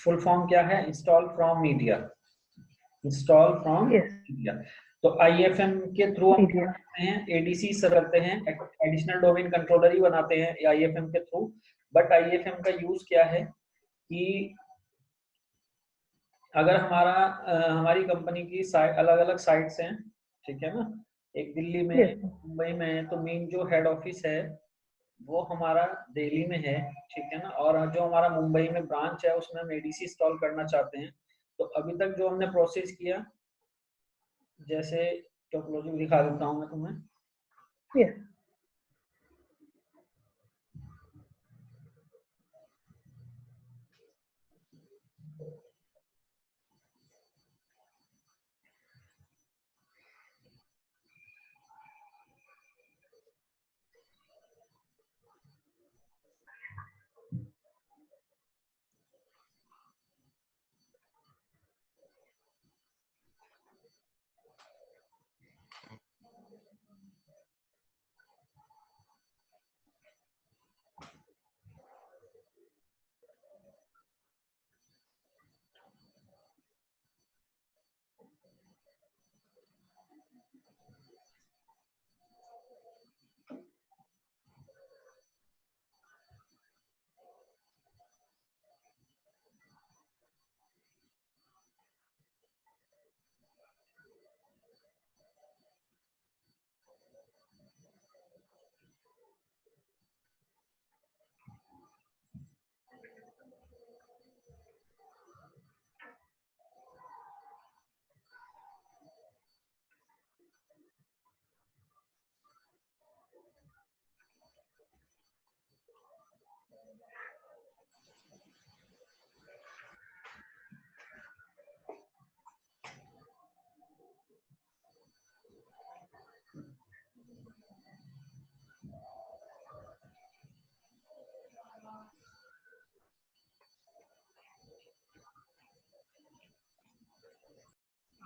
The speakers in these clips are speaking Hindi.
फुल फॉर्म क्या है? Install from media, install from yes media. तो आईएफएम के थ्रू हम क्या मीडिया। करते हैं? एडीसी करते हैं, एडिशनल डोमेन कंट्रोलर ही बनाते हैं आईएफएम के थ्रू। बट आईएफएम का यूज क्या है कि अगर हमारी कंपनी की अलग अलग साइट्स हैं, ठीक है ना, एक दिल्ली में, यस मुंबई में है, तो मेन जो हेड ऑफिस है वो हमारा दिल्ली में है, ठीक है ना, और जो हमारा मुंबई में ब्रांच है उसमें हम एडीसी इंस्टॉल करना चाहते हैं। तो अभी तक जो हमने प्रोसेस किया, जैसे टोपोलॉजी दिखा देता हूँ मैं तुम्हें। यस।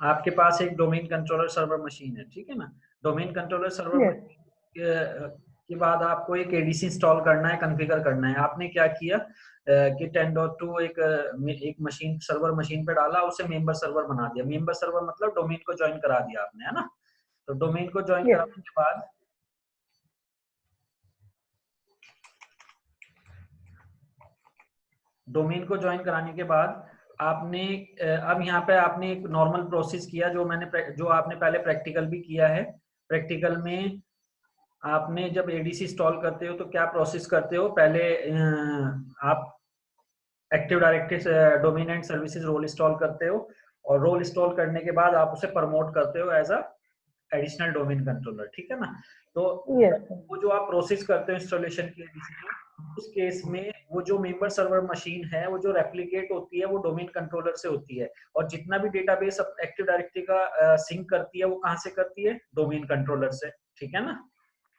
आपके पास एक डोमेन कंट्रोलर सर्वर मशीन है, ठीक है ना। Domain controller server yes machine के बाद आपको एक एडीसी इंस्टॉल करना है, कॉन्फ़िगर करना है। आपने क्या किया कि 10.2 एक मशीन, सर्वर मशीन पे डाला, उसे मेंबर सर्वर बना दिया। मेंबर सर्वर मतलब डोमेन को ज्वाइन करा दिया आपने, है ना। तो डोमेन को ज्वाइन यस कराने के बाद डोमेन को ज्वाइन कराने के बाद आपने अब यहाँ पे आपने एक नॉर्मल प्रोसेस किया, जो आपने पहले प्रैक्टिकल भी किया है। प्रैक्टिकल में आपने जब एडीसी इंस्टॉल करते हो तो क्या प्रोसेस करते हो? पहले आप active directory domain and services role install करते हो, और रोल इंस्टॉल करने के बाद आप उसे प्रमोट करते हो as a additional domain controller, ठीक है ना। तो यस वो जो आप प्रोसेस करते हो इंस्टॉलेशन की एडीसी की, उस केस में वो जो मेंबर सर्वर मशीन है वो जो रेप्लिकेट होती है वो डोमेन कंट्रोलर से होती है, और जितना भी डेटाबेस एक्टिव डायरेक्टरी का सिंक करती है वो कहाँ से करती है? डोमेन कंट्रोलर से, ठीक है ना।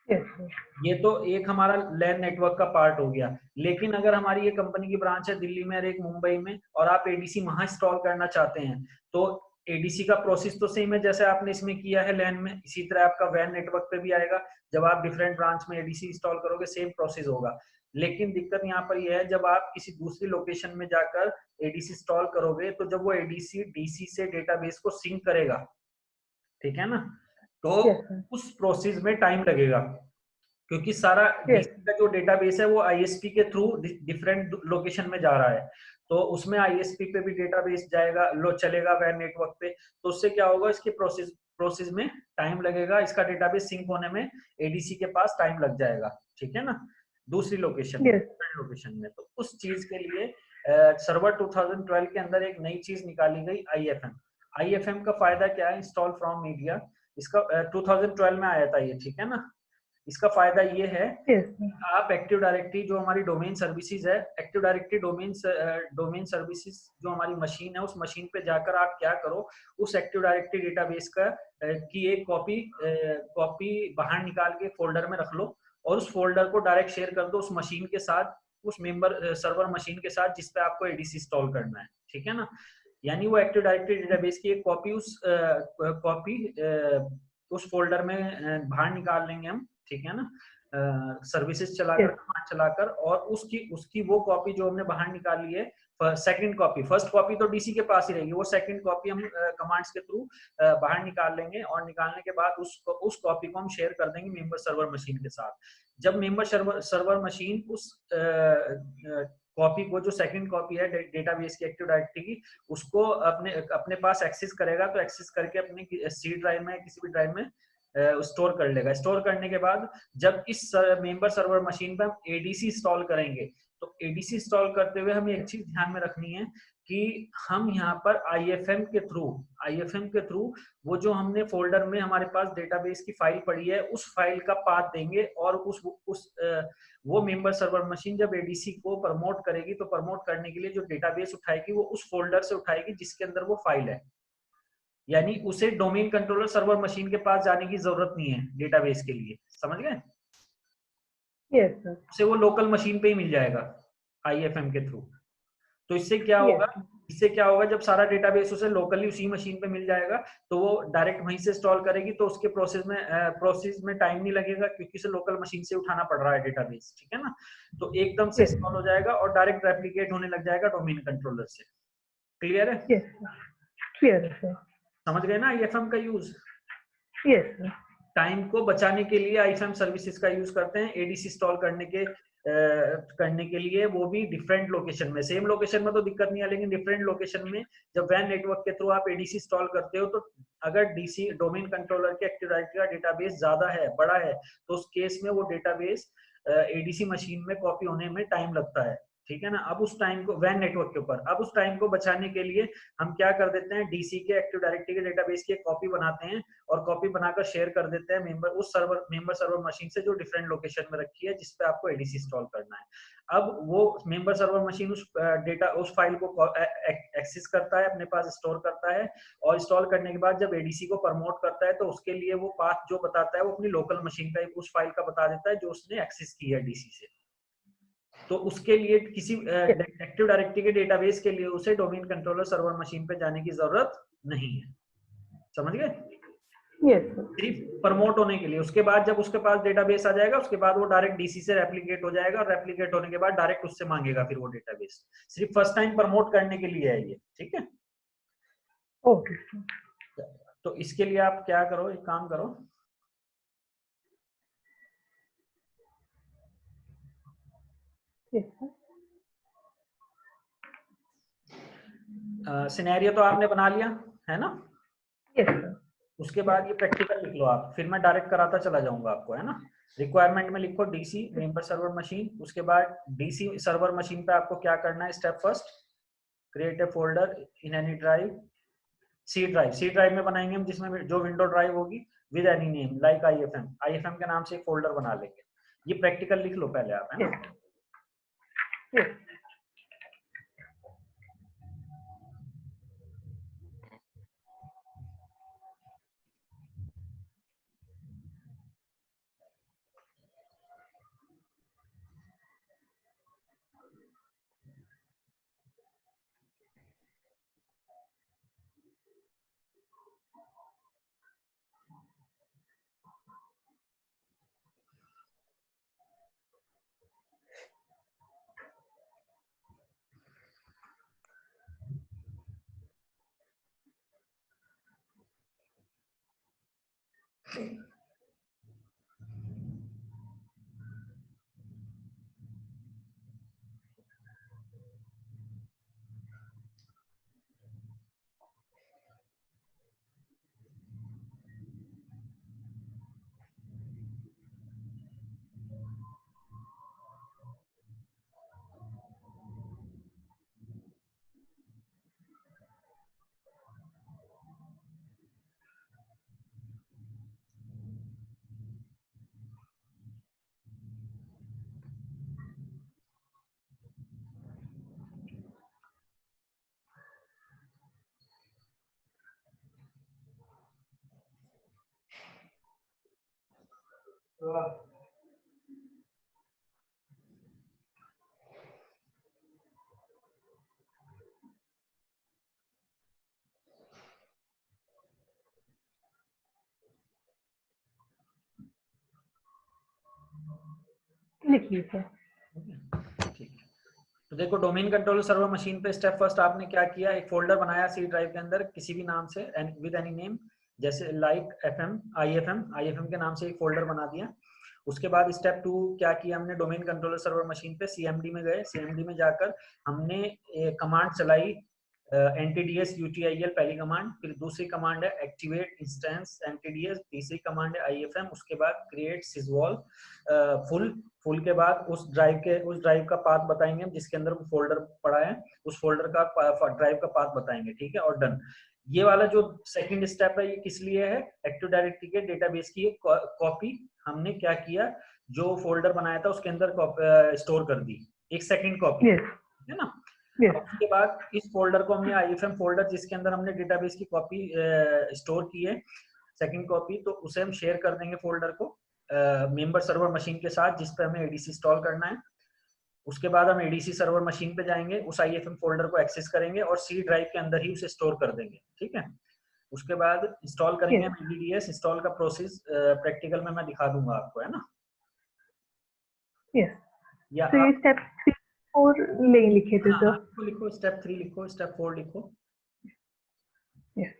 यस ये तो एक हमारा लैन नेटवर्क का पार्ट हो गया। लेकिन अगर हमारी ये कंपनी की ब्रांच है दिल्ली में और एक मुंबई में, और आप एडीसी वहां इंस्टॉल करना चाहते हैं, तो एडीसी का प्रोसेस तो सेम है जैसे आपने इसमें किया है लैन में, इसी तरह आपका वैन नेटवर्क पे भी आएगा। जब आप डिफरेंट ब्रांच में एडीसी इंस्टॉल करोगे सेम प्रोसेस होगा। लेकिन दिक्कत यहाँ पर यह है, जब आप किसी दूसरी लोकेशन में जाकर एडीसी इंस्टॉल करोगे, तो जब वो एडीसी डीसी से डेटाबेस को सिंक करेगा, ठीक है ना, तो यस उस प्रोसेस में टाइम लगेगा, क्योंकि सारा यस डीसी का जो डेटाबेस है वो आईएसपी के थ्रू डिफरेंट लोकेशन में जा रहा है। तो उसमें आईएसपी पे भी डेटाबेस जाएगा, लो चलेगा वैन नेटवर्क पे। तो उससे क्या होगा, इसके प्रोसेस में टाइम लगेगा, इसका डेटाबेस सिंक होने में एडीसी के पास टाइम लग जाएगा, ठीक है ना, दूसरी यस लोकेशन में। तो उस चीज के लिए सर्वर 2012 के अंदर एक नई चीज निकाली गई, आईएफएम। आईएफएम का फायदा क्या है? इंस्टॉल फ्रॉम मीडिया, इसका 2012 में आया था ये, ठीक है ना। इसका फायदा ये है यस कि आप एक्टिव डायरेक्टरी जो हमारी डोमेन सर्विसेज है, एक्टिव डायरेक्टरी डोमेन सर्विसेज जो हमारी मशीन है, उस मशीन पे जाकर आप क्या करो, उस एक्टिव डायरेक्टरी डेटाबेस की एक कॉपी बाहर निकाल के फोल्डर में रख लो, और उस फोल्डर को डायरेक्ट शेयर कर दो उस मशीन के साथ, उस मेंबर सर्वर मशीन के साथ जिसपे आपको एडीसी इंस्टॉल करना है, ठीक है ना। यानी वो एक्टिव डायरेक्टरी डेटाबेस की एक कॉपी उस फोल्डर में बाहर निकाल लेंगे हम, ठीक है ना, सर्विसेज चलाकर, यस कमांड चलाकर, और उसकी उसकी वो कॉपी जो हमने बाहर निकाली है, सेकंड कॉपी, फर्स्ट कॉपी तो डीसी के पास ही रहेगी, वो सेकंड कॉपी हम कमांड्स के थ्रू बाहर निकाल लेंगे और निकालने के बाद उस कॉपी को हम शेयर कर देंगे मेंबर सर्वर मशीन के साथ। जब मेंबर सर्वर मशीन उस कॉपी को, जो सेकंड कॉपी है डेटाबेस की एक्टिव डायरेक्टरी की, उसको अपने अपने पास एक्सेस करेगा, तो एक्सेस करके अपने सी ड्राइव में, किसी भी ड्राइव में स्टोर कर लेगा। स्टोर करने के बाद जब इस मेंबर सर्वर मशीन पे हम एडीसी इंस्टॉल करेंगे, तो एडीसी इंस्टॉल करते हुए हमें एक चीज ध्यान में रखनी है कि हम यहाँ पर आईएफएम के थ्रू वो जो हमने फोल्डर में हमारे पास डेटाबेस की फाइल पड़ी है, उस फाइल का पाथ देंगे, और वो मेंबर सर्वर मशीन जब एडीसी को प्रमोट करेगी, तो प्रमोट करने के लिए जो डेटाबेस उठाएगी वो उस फोल्डर से उठाएगी जिसके अंदर वो फाइल है। यानी उसे डोमेन कंट्रोलर सर्वर मशीन के पास जाने की जरूरत नहीं है डेटाबेस के लिए, समझ गए? Yes, sir. उसे वो लोकल मशीन पे ही मिल जाएगा आईएफएम के थ्रू। तो इससे क्या होगा, जब सारा डेटाबेस उसे लोकली उसी मशीन पे मिल जाएगा, तो वो डायरेक्ट वहीं से इंस्टॉल करेगी, तो उसके प्रोसेस में टाइम नहीं लगेगा, क्योंकि उसे लोकल मशीन से उठाना पड़ रहा है डेटाबेस, ठीक है ना? तो एकदम से Yes. इंस्टॉल हो जाएगा और डायरेक्ट रेप्लिकेट होने लग जाएगा डोमेन कंट्रोलर से। क्लियर है? Yes, sir. Clear, sir. समझ गए ना आईएफएम का यूज? Yes, sir. टाइम को बचाने के लिए आईएफएम सर्विसेज का यूज करते हैं। एडीसी इंस्टॉल करने के लिए, वो भी डिफरेंट लोकेशन में। सेम लोकेशन में तो दिक्कत नहीं है, लेकिन डिफरेंट लोकेशन में जब वैन नेटवर्क के थ्रू आप एडीसी इंस्टॉल करते हो, तो अगर डीसी डोमेन कंट्रोलर के एक्टिव डायरेक्टरी का डेटाबेस ज्यादा है, बड़ा है, तो उस केस में वो डेटाबेस एडीसी मशीन में कॉपी होने में टाइम लगता है, ठीक है ना? अब उस टाइम को वैन नेटवर्क के ऊपर, अब उस टाइम को बचाने के लिए हम क्या कर देते हैं, डीसी के एक्टिव डायरेक्टरी के डेटाबेस की एक कॉपी बनाते हैं और कॉपी बनाकर शेयर कर देते हैं मेंबर सर्वर मशीन से, जो डिफरेंट लोकेशन में रखी है, जिसपे आपको एडीसी इंस्टॉल करना है। अब वो मेंबर सर्वर मशीन उस फाइल को एक्सेस करता है, अपने पास स्टोर करता है, और इंस्टॉल करने के बाद जब एडीसी को प्रमोट करता है, तो उसके लिए वो पाथ जो बताता है, वो अपनी लोकल मशीन का उस फाइल का बता देता है जो उसने एक्सेस की है डीसी से। तो उसके लिए किसी एक्टिव डायरेक्टरी के डेटाबेस के लिए उसे डोमेन कंट्रोलर सर्वर मशीन पे जाने की जरूरत नहीं है। समझ गए? Yes, sir. सिर्फ प्रमोट होने के लिए। उसके बाद जब उसके पास डेटाबेस आ जाएगा, उसके बाद वो डायरेक्ट डीसी से रेप्लिकेट हो जाएगा, और रेप्लिकेट होने के बाद डायरेक्ट उससे मांगेगा फिर वो डेटाबेस। सिर्फ फर्स्ट टाइम प्रमोट करने के लिए है ये, ठीक है? Okay, sir. तो इसके लिए आप क्या करो, एक काम करो, Yes, sir. सिनेरियो तो आपने बना लिया है ना? Yes, sir. उसके बाद ये प्रैक्टिकल लिख लो आप, फिर मैं डायरेक्ट कराता चला जाऊंगा आपको, है ना? रिक्वायरमेंट में लिखो डीसी मेंबर सर्वर मशीन। उसके बाद डीसी सर्वर मशीन पे आपको क्या करना है, step first, create a folder in any drive, C drive में बनाएंगे हम, जिसमें जो विंडो ड्राइव होगी, with any name like IFM के नाम से एक फोल्डर बना लेंगे। ये प्रैक्टिकल लिख लो पहले आप, है ना? Yes. लिखिए सर। ठीक है। तो देखो डोमेन कंट्रोलर सर्वर मशीन पे स्टेप फर्स्ट आपने क्या किया, एक फोल्डर बनाया सी ड्राइव के अंदर किसी भी नाम से विद एनी नेम, जैसे लाइक एफएम आईएफएम के नाम से एक फोल्डर बना दिया। उसके बाद स्टेप 2 क्या किया हमने, डोमेन कंट्रोलर सर्वर मशीन पे सीएमडी में गए, सीएमडी में जाकर हमने कमांड चलाई एनटीडीएस यूटीआईएल पहली कमांड, फिर दूसरी कमांड है एक्टिवेट इंस्टेंस एनटीडीएस, तीसरी कमांड है आईएफएम, उसके बाद क्रिएट सिजवॉल फुल के बाद उस ड्राइव का पाथ बताएंगे हम जिसके अंदर वो फोल्डर पड़ा है, उस फोल्डर का ड्राइव का पाथ बताएंगे, ठीक है, और डन। ये वाला जो सेकंड स्टेप है ये किस लिए है, एक्टिव डायरेक्टरी के डेटाबेस की कॉपी हमने क्या किया, जो फोल्डर बनाया था उसके अंदर स्टोर कर दी, एक सेकंड कॉपी, Yes. है ना। Yes. अब उसके बाद इस फोल्डर को हमने आईएफएम फोल्डर जिसके अंदर हमने डेटाबेस की कॉपी स्टोर की है, सेकंड कॉपी, तो उसे हम शेयर कर देंगे फोल्डर को मेंबर सर्वर मशीन के साथ जिस पे हमें एडीसी इंस्टॉल करना है। उसके बाद हम एडीसी सर्वर मशीन पे जाएंगे, उस आईएफएम फोल्डर को एक्सेस करेंगे और सी ड्राइव के अंदर ही उसे स्टोर कर देंगे, ठीक है। उसके बाद इंस्टॉल करेंगे Yes. हम एडीडीएस, इंस्टॉल का प्रोसेस प्रैक्टिकल में मैं दिखा दूंगा आपको, है ना। Yes. या So ये आप step 3 और ले लिखे थे हाँ सर। लिखो लिखो, स्टेप 3 लिखो, स्टेप 4 लिखो। Yes.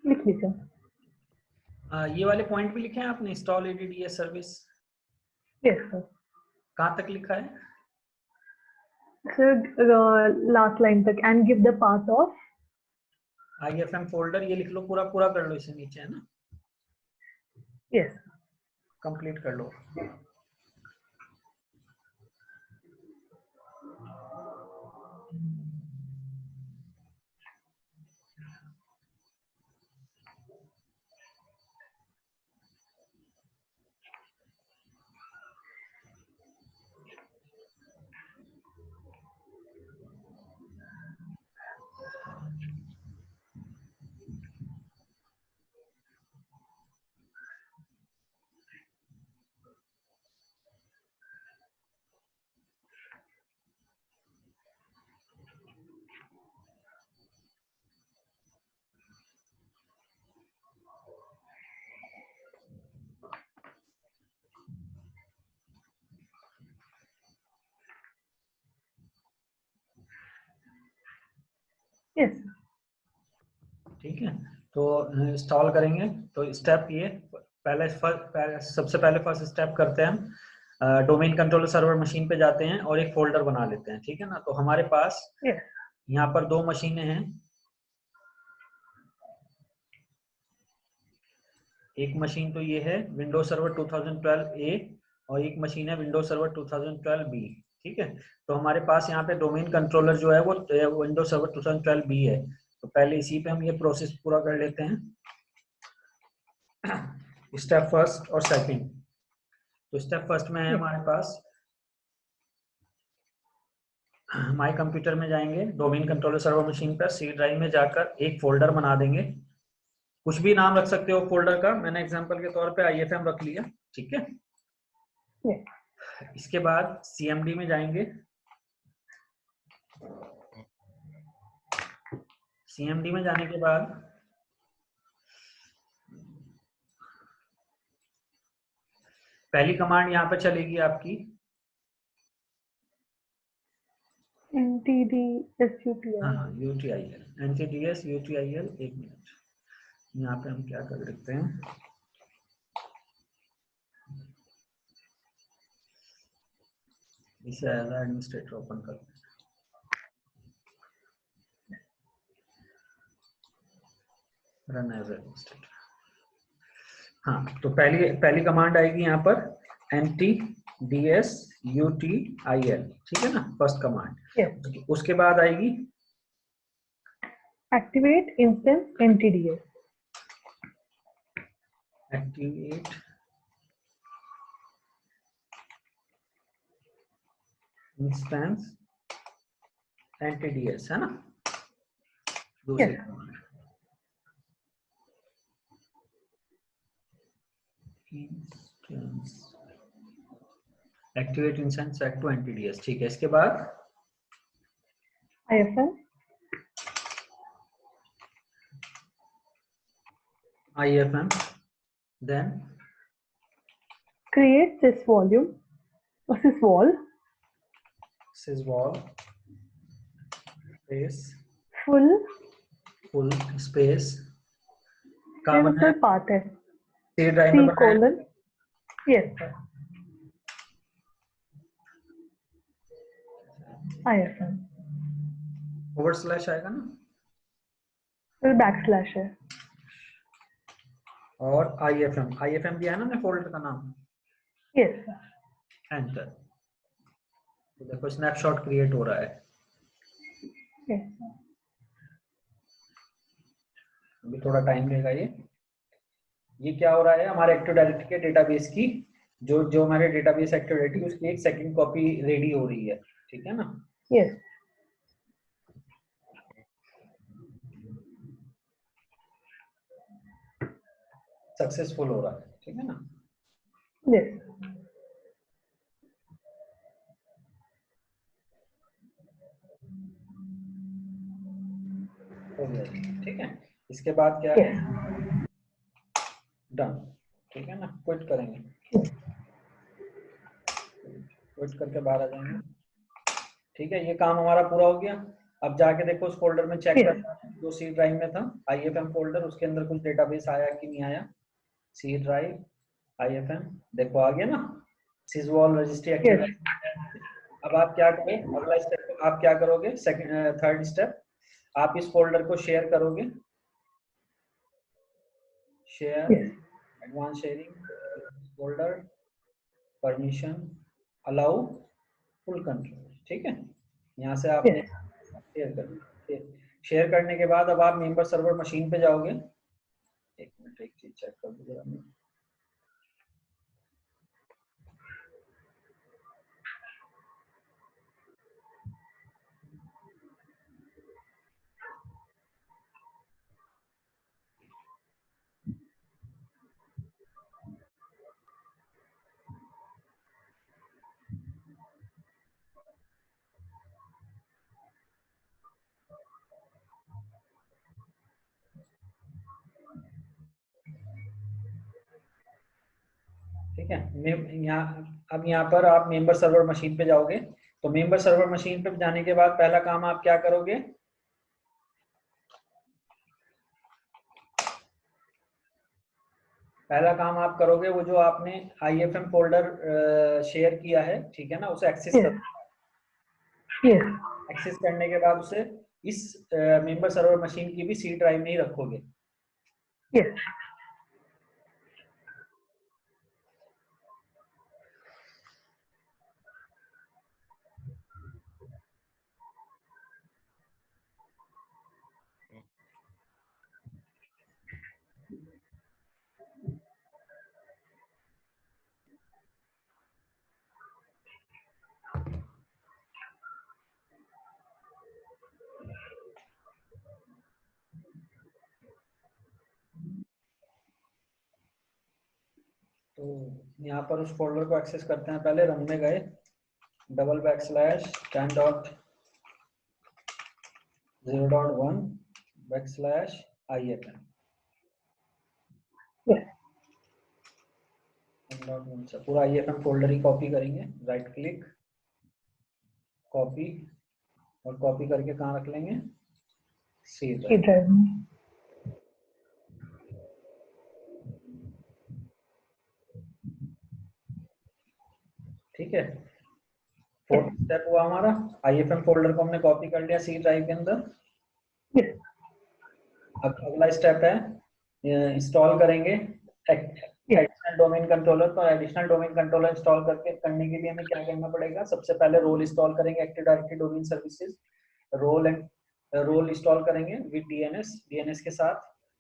लिख लीजिए। ये वाले पॉइंट भी लिखे हैं आपने, install ADDS service Yes sir. कहाँ तक लिखा है? Sir, last line तक and give the path of. IFM folder ये लिख लो, पूरा पूरा कर लो, इसे नीचे है ना, Yes. कंप्लीट कर लो। Yes. ठीक है, तो इंस्टॉल करेंगे तो स्टेप ये सबसे पहले फर्स्ट स्टेप करते हैं हम, डोमेन कंट्रोलर सर्वर मशीन पे जाते हैं और एक फोल्डर बना लेते हैं, ठीक है ना। तो हमारे पास Yes. यहाँ पर दो मशीनें हैं, एक मशीन तो ये है विंडोज सर्वर 2012 ए और एक मशीन है विंडोज सर्वर 2012 बी, ठीक है। तो हमारे पास यहाँ पे डोमेन कंट्रोलर जो है वो विंडोज सर्वर 2012 बी है, तो पहले इसी पे हम ये प्रोसेस पूरा कर लेते हैं, स्टेप फर्स्ट और सेकंड। तो स्टेप फर्स्ट में है Yes. हमारे पास, माय कंप्यूटर में जाएंगे, डोमेन कंट्रोलर सर्वर मशीन पर सी ड्राइव में जाकर एक फोल्डर बना देंगे, कुछ भी नाम रख सकते हो फोल्डर का, मैंने एग्जांपल के तौर पे IFM रख लिया, ठीक है। Yes. इसके बाद CMD में जाएंगे। CMD में जाने के बाद पहली कमांड यहाँ पे चलेगी आपकी NTDSUTI. हाँ UTIL, NTDS UTIL। एक मिनट, यहाँ पे हम क्या कर सकते हैं, इसे एज एडमिनिस्ट्रेटर ओपन करते हैं। Run as administrator. हाँ, तो पहली पहली कमांड आएगी यहाँ पर NTDSUTIL, ठीक है ना, फर्स्ट कमांड। Yes. उसके बाद आएगी Activate instance NTDS. Activate instance NTDS, है ना, दूसरी Yes. कमांड। Activate instance set to NTDS, ठीक है। इसके बाद IFM. IFM, then Create sysvolume or sysvol sysvol space full full space फिर कहाँ उसका बनाया, पाथ है C ड्राइव में बनाया। C:, yes sir, IFM / आएगा ना, फिर बैकस्लैश है, और IFM दिया है ना, फोल्डर का नाम, yes sir, एंटर। तो देखो स्नैपशॉट क्रिएट हो रहा है। yes sir. अभी थोड़ा टाइम लेगा ये क्या हो रहा है, हमारे एक्टिव डायरेक्टरी के डेटाबेस की जो हमारे डेटाबेस एक्टिव डायरेक्टरी उसकी एक सेकंड कॉपी रेडी हो रही है, ठीक है ना। Yes. सक्सेसफुल हो रहा है, ठीक है ना। Yes. हो गया, ठीक है। इसके बाद क्या है, Yes. डन, ठीक है ना। क्विट करेंगे, क्विट करके बाहर आ जाएंगे, ठीक है। ये काम हमारा पूरा हो गया। अब जाके देखो उस फोल्डर में चेक Yes. कर, जो C ड्राइव में था IFM फोल्डर, उसके अंदर कुछ डेटाबेस आया कि नहीं आया। C ड्राइव IFM, देखो आ गया ना, सिजवॉल रजिस्ट्री एक्टिव। Yes. अब आप क्या करें, अगला स्टेप आप क्या करोगे, सेकंड थर्ड स्टेप, आप इस फोल्डर को शेयर करोगे, share, Yes. Advance sharing folder, permission, allow, full control, ठीक है। यहाँ से आपने Yes. शेयर कर दिया। शेयर करने के बाद अब आप मेंबर सर्वर मशीन पे जाओगे। एक मिनट, एक चीज चेक कर दूं जरा मैं। ठीक है, अब यहाँ पर आप मेंबर सर्वर मशीन पे जाओगे। तो मेंबर सर्वर मशीन पे जाने के बाद पहला काम आप क्या करोगे, पहला काम आप करोगे वो जो आपने IFM फोल्डर शेयर किया है, ठीक है ना, उसे एक्सेस Yes. कर। Yes. एक्सेस करने के बाद उसे इस मेंबर सर्वर मशीन की भी C ड्राइव में ही रखोगे। Yes. तो यहाँ पर उस फोल्डर को एक्सेस करते हैं। पहले रन में गए, $10.0.1 Yes. पूरा IFM फोल्डर ही कॉपी करेंगे, राइट क्लिक, कॉपी, और कॉपी करके कहाँ रख लेंगे, सी C ड्राइव। drive. ठीक है, फोर्थ स्टेप हुआ हमारा, IFM फोल्डर को हमने कॉपी कर लिया सी ड्राइव के अंदर। Yes. अब अगला स्टेप है, इंस्टॉल करेंगे एडिशनल डोमेन कंट्रोलर। तो एडिशनल डोमेन कंट्रोलर इंस्टॉल करने के लिए हमें क्या करना पड़ेगा, सबसे पहले रोल इंस्टॉल करेंगे, active directory domain services role install करेंगे विद डीएनएस के साथ।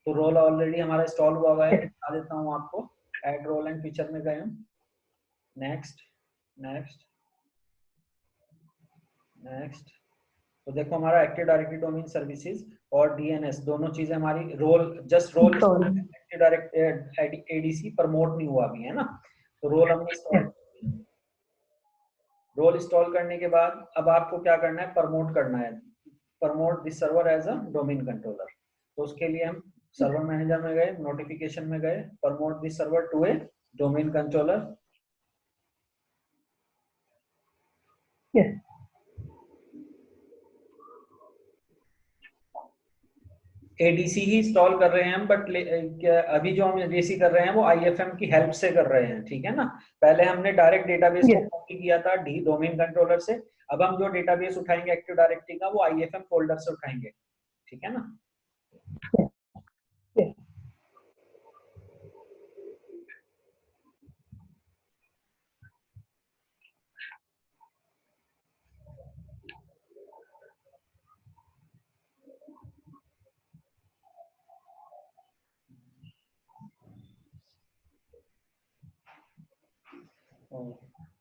तो रोल ऑलरेडी हमारा इंस्टॉल हुआ है, बता देता हूँ आपको। ऐड रोल एंड फीचर में गए हम, नेक्स्ट नेक्स्ट नेक्स्ट। तो देखो हमारा एक्टिव डायरेक्टरी डोमेन सर्विसेज और डीएनएस दोनों चीजें हमारी just roll active direct ADC promote नहीं हुआ अभी, है ना। तो रोल हमने इंस्टॉल, रोल इंस्टॉल करने के बाद अब आपको क्या करना है, प्रमोट करना है, promote this server as a domain controller. तो उसके लिए हम सर्वर मैनेजर में गए, नोटिफिकेशन में गए, promote this server to a domain controller. Yes. ADC ही इंस्टॉल कर रहे हैं हम, बट अभी जो हम एडीसी कर रहे हैं वो आईएफएम की हेल्प से कर रहे हैं, ठीक है ना। पहले हमने डायरेक्ट डेटाबेस को Yes. कॉपी किया था डी डोमेन कंट्रोलर से। अब हम जो डेटाबेस उठाएंगे एक्टिव डायरेक्टरी का, वो आईएफएम फोल्डर से उठाएंगे, ठीक है ना। Yes.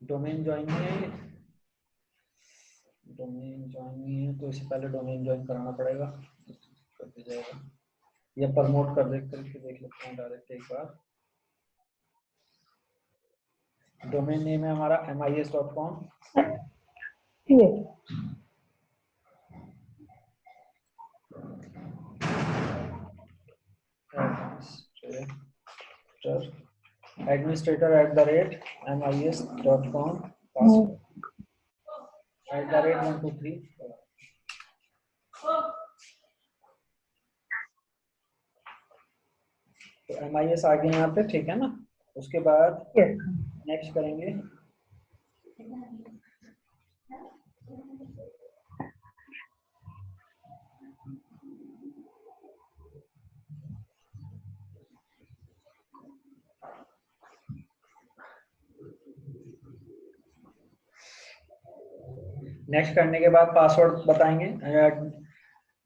डोमेन ज्वाइन है, डोमेन ज्वाइन है, तो इससे पहले डोमेन ज्वाइन कराना पड़ेगा, कर दिया जाएगा। या प्रमोट कर करके देख लेते हैं डायरेक्ट एक बार। डोमेन नेम है हमारा mis.com। Yes. administrator@mis.com, @123। तो MIS आ गए यहाँ पे, ठीक है ना। उसके बाद Yes. नेक्स्ट करेंगे, नेक्स्ट करने के बाद पासवर्ड बताएंगे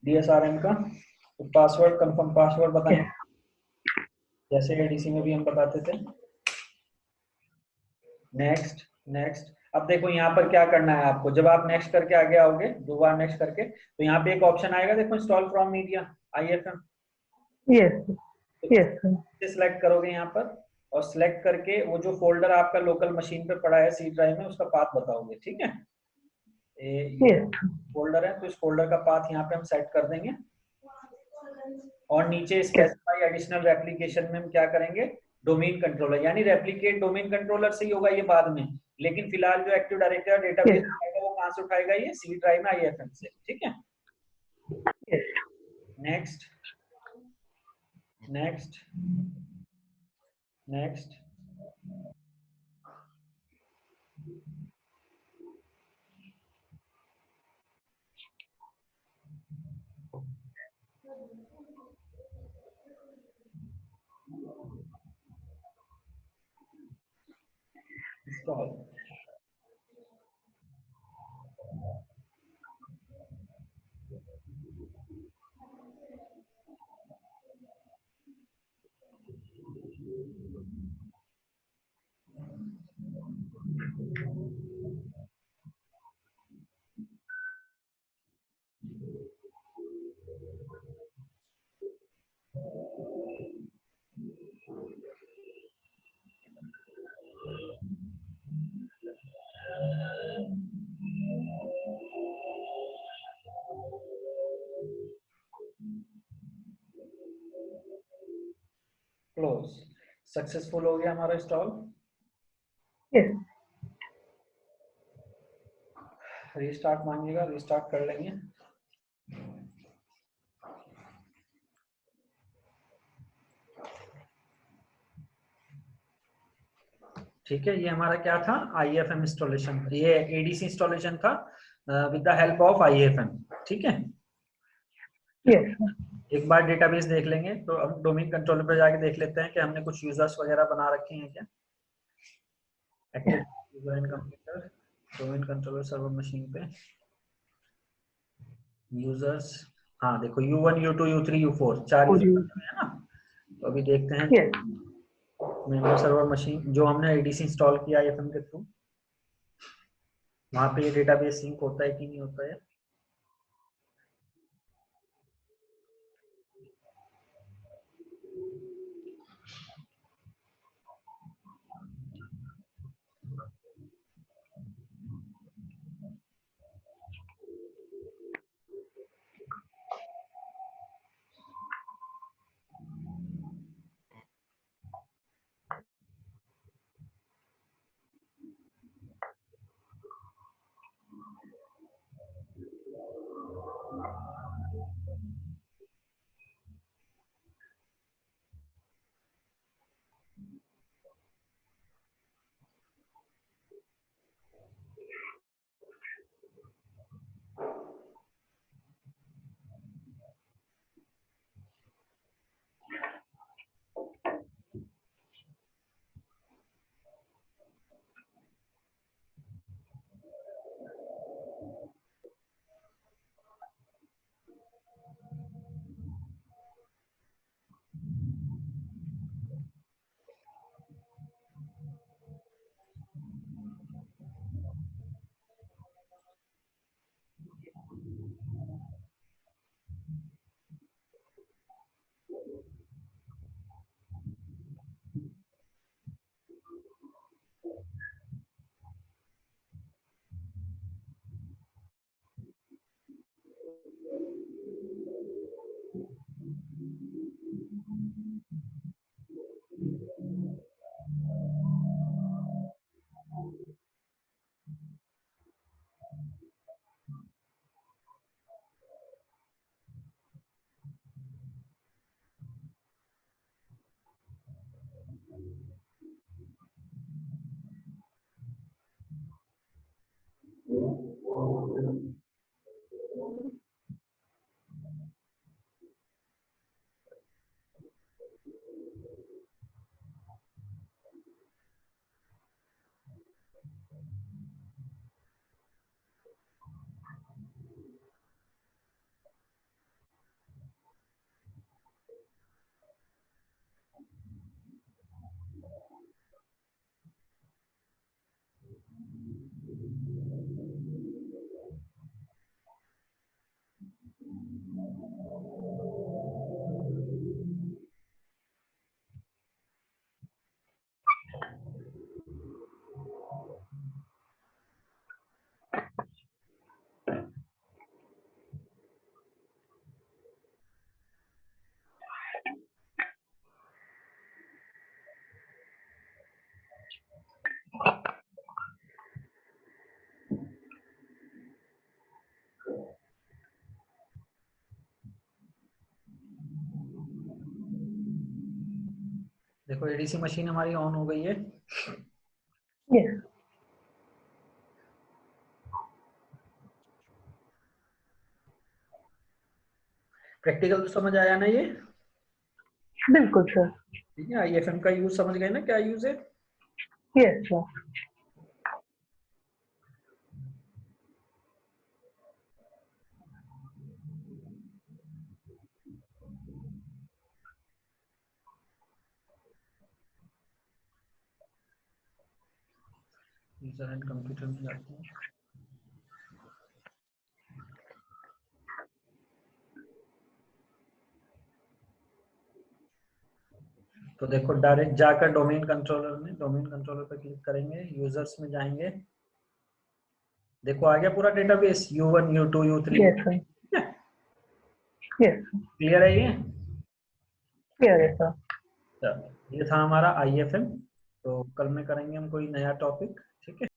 DSRM का। तो पासवर्ड, कंफर्म पासवर्ड बताएंगे, जैसे एडीसी में भी हम बताते थे। Next next. अब देखो यहाँ पर क्या करना है आपको, जब आप नेक्स्ट करके आगे आओगे, दो बार नेक्स्ट करके, तो यहाँ पे एक ऑप्शन आएगा, देखो install from media IFM। Yes. Yes. Select करोगे यहाँ पर, और सिलेक्ट करके वो जो फोल्डर आपका लोकल मशीन पे पड़ा है सी ड्राइव में, उसका पाथ बताओगे, ठीक है। ये Yes. फोल्डर है, तो इस फोल्डर का पाथ यहाँ पे हम सेट कर देंगे। और नीचे स्पेसिफाई एडिशनल रेप्लिकेशन में हम क्या करेंगे, डोमेन कंट्रोलर, यानी रेप्लिकेट डोमेन कंट्रोलर से ही होगा ये बाद में, लेकिन फिलहाल जो एक्टिव डायरेक्टरी डेटाबेस उठाएगा वो कहाँ से उठाएगा, ये सी ड्राइव में IFM से, ठीक है। Yes. Next next next. Install. Successful हो गया हमारा इंस्टॉल। Yes. रीस्टार्ट मांगेगा, रीस्टार्ट कर लेंगे। ठीक है, ये हमारा क्या था, IFM इंस्टॉलेशन, ये ADC इंस्टॉलेशन था with the help of IFM। ठीक है, Yes. एक बार डेटाबेस देख लेंगे तो हम डोमेन कंट्रोलर पे जाके देख लेते हैं कि हमने कुछ यूजर्स वगैरह बना रखे हैं क्या। Active user and computer, domain controller server machine पे यूजर्स। हाँ देखो, U1 U2 U3 U4 चार Would यूजर you? बने हुए हैं ना। तो अभी देखते हैं Yes. मेंबर सर्वर मशीन जो हमने ADC इंस्टॉल किया IFM के थ्रू, वहां पे ये डेटाबेस सिंक होता है कि नहीं होता है। देखो ADC मशीन हमारी ऑन हो गई है। Yes. प्रैक्टिकल तो समझ आया ना ये। बिल्कुल सर। ठीक है, IFM का यूज समझ गए ना, क्या यूज है। Yes sir. User and computer में जाते हैं तो देखो डायरेक्ट जाकर डोमेन कंट्रोलर में, डोमेन कंट्रोलर पर क्लिक करेंगे, यूजर्स में जाएंगे, देखो आ गया पूरा database U1 U2 U3 Yes sir. ठीक है, Yes. क्लियर है ये। Clear है सर। चलो, ये था हमारा IFM। तो कल में करेंगे हम कोई नया टॉपिक। ठीक है।